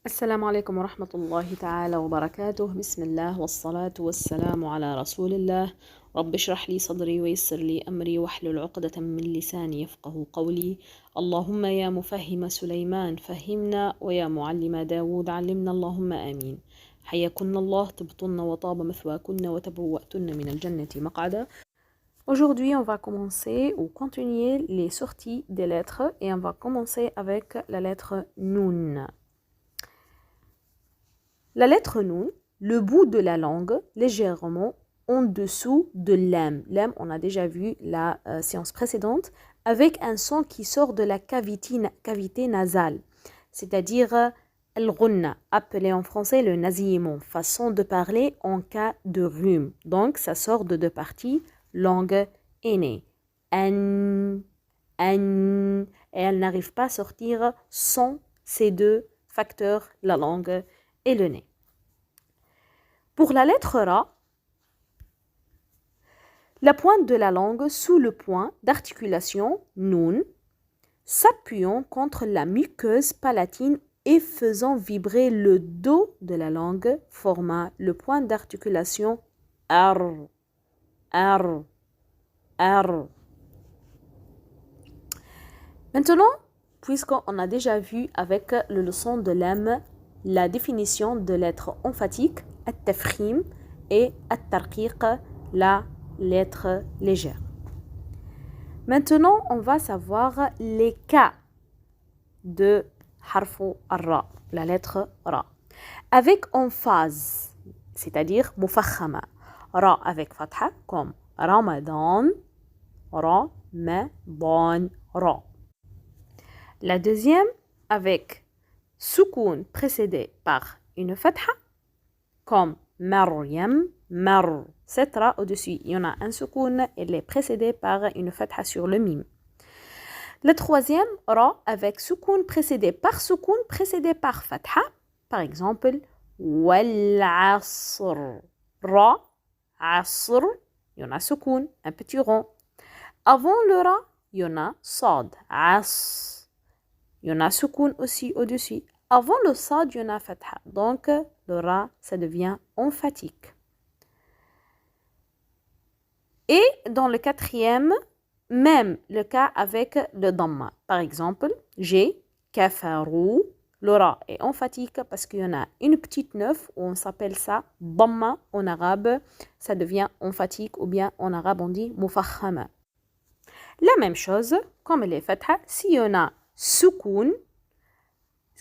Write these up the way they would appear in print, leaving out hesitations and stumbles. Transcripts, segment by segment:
السلام عليكم ورحمة الله تعالى وبركاته. بسم الله والصلاة والسلام على رسول الله. رب اشرح لي صدري ويسر لي أمري واحلل عقدة من لساني يفقه قولي. اللهم يا مفهم سليمان فهمنا ويا معلم داود علمنا اللهم آمين. حياكن الله، طبتن وطاب مثواكن وتبوأتن من الجنة مقعدا. Aujourd'hui, on va commencer ou continuer les sorties des lettres et on va commencer avec la lettre Noun. La lettre Noun, le bout de la langue légèrement en dessous de l'âme. L'âme, on a déjà vu la séance précédente, avec un son qui sort de la cavité nasale, c'est-à-dire al-ghunna, appelé en français le nasillement, façon de parler en cas de rhume. Donc, ça sort de deux parties, langue et nez. An, et elle n'arrive pas à sortir sans ces deux facteurs, la langue et le nez. Pour la lettre Ra, la pointe de la langue sous le point d'articulation Noun, s'appuyant contre la muqueuse palatine et faisant vibrer le dos de la langue, forma le point d'articulation Ar, Ar, Ar. Maintenant, puisqu'on a déjà vu avec le leçon de l'âme la définition de lettres emphatiques, at-tafkhim, et at-tarqiq, la lettre légère. Maintenant, on va savoir les cas de harfu ar-ra, la lettre ra. Avec emphase, c'est-à-dire mufakhama. Ra avec fatha, comme Ramadan, Ramadan, ra. La deuxième avec soukoun précédé par une fatha, comme Maryam, Mar. Cette ra au-dessus, il y en a un soukoun, elle est précédée par une fatha sur le mim. La troisième, ra avec soukoun précédé par fatha, par exemple, wal asr. Ra, asr, il y en a soukoun, un petit rond. Avant le ra, il y en a sad, as. Il y en a soukoun aussi au-dessus. Avant le sad, il y en a fatha. Donc, le ra, ça devient emphatique. Et dans le quatrième, même le cas avec le damma. Par exemple, j'ai kafarou. Le ra est emphatique parce qu'il y en a une petite neuf, où on s'appelle ça damma en arabe. Ça devient emphatique, ou bien en arabe on dit mufakhama. La même chose, comme les fatha, s'il y en a soukoun,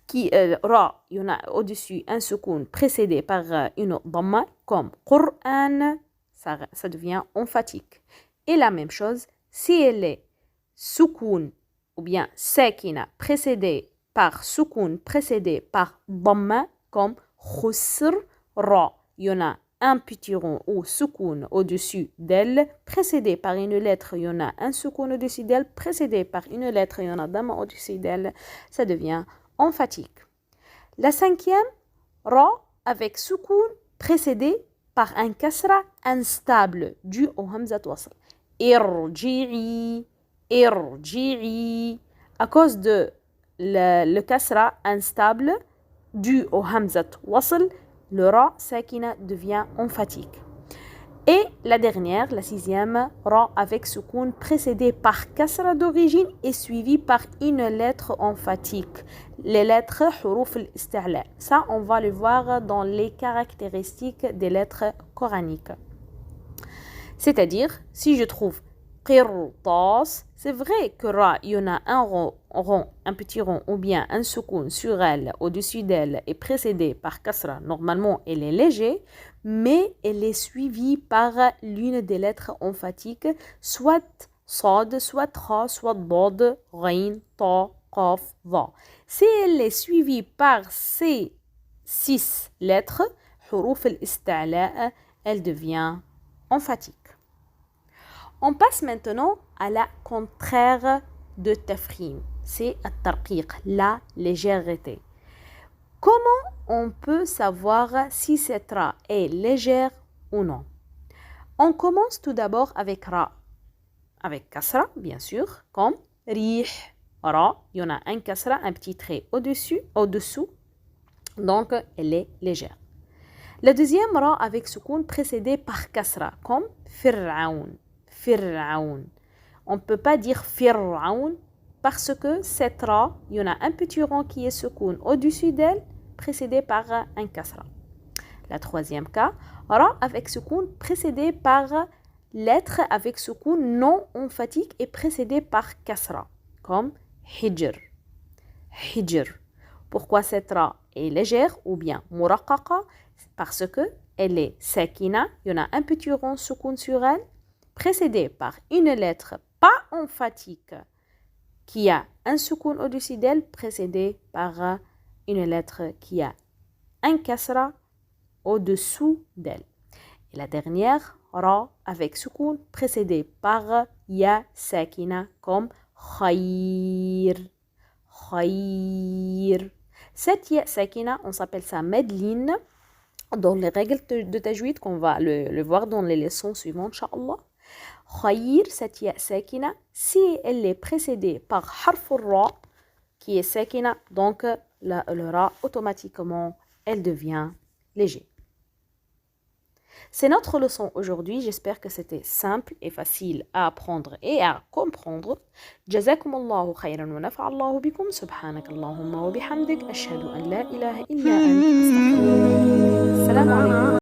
qui ra, il y en a au-dessus un soukoun précédé par une damma, comme Qur'an, ça devient emphatique. Et la même chose, si elle est soukoun ou bien sakina précédée par soukoun précédé par damma, comme khusr, ra, il y en a un petit rond ou soukoun au-dessus d'elle, précédé par une lettre, il y en a un soukoun au-dessus d'elle, précédé par une lettre, il y en a damma au-dessus d'elle, ça devient emphatique. La cinquième, ra avec soukoun précédé par un kasra instable dû au hamzat wasl. Irji'i, irji'i. À cause de le kasra instable dû au hamzat wasl, le ra sakina devient emphatique. Et la dernière, la sixième, ra avec soukoun précédé par kasra d'origine et suivi par une lettre emphatique. Les lettres huruf al-ista'la. Ça, on va le voir dans les caractéristiques des lettres coraniques. C'est-à-dire, si je trouve qirtas, c'est vrai que ra, il y en a un rond, un petit rond ou bien un soukoun sur elle, au-dessus d'elle, est précédé par kasra. Normalement, elle est légère, mais elle est suivie par l'une des lettres emphatiques, soit sad, soit ra, soit dad, ghain, ta, qaf, va. Si elle est suivie par ces 6 lettres, huruf al-ista'la, elle devient emphatique. On passe maintenant à la contraire de tafkhim. C'est at-tarqiq, la légèreté. Comment on peut savoir si cette ra est légère ou non? On commence tout d'abord avec ra, avec kasra, bien sûr, comme rih, Ra, il y en a un kasra, un petit trait au-dessous. Donc, elle est légère. La deuxième ra avec soukoun précédée par kasra, comme fir'aoun. Fir'aoun. On ne peut pas dire fir'aoun parce que cette ra, il y en a un petit rond qui est soukoun au-dessus d'elle, précédé par un kasra. La troisième cas, ra avec soukoun précédé par lettre avec soukoun non emphatique et précédé par kasra, comme hijr. Hijr. Pourquoi cette ra est légère ou bien muraqqaqa? Parce que elle est sakina, il y en a un petit rond soukoun sur elle, précédé par une lettre pas emphatique qui a un soukoun au-dessus d'elle, précédé par une lettre qui a un kasra au-dessous d'elle. Et la dernière, ra avec soukoun, précédé par ya sakina comme khayr. Khayr. Cette ya sakina, on s'appelle ça medline dans les règles de tajwid qu'on va le voir dans les leçons suivantes, Inch'Allah. Khayr, cette ya sakina, si elle est précédée par harf ra, qui est sakina, donc le ra, automatiquement, elle devient léger. C'est notre leçon aujourd'hui. J'espère que c'était simple et facile à apprendre et à comprendre. جزاكم الله خيرا ونفع الله بكم. سبحانك اللهم وبحمدك أشهد أن لا إله إلا أنت أستغفرك. السلام عليكم.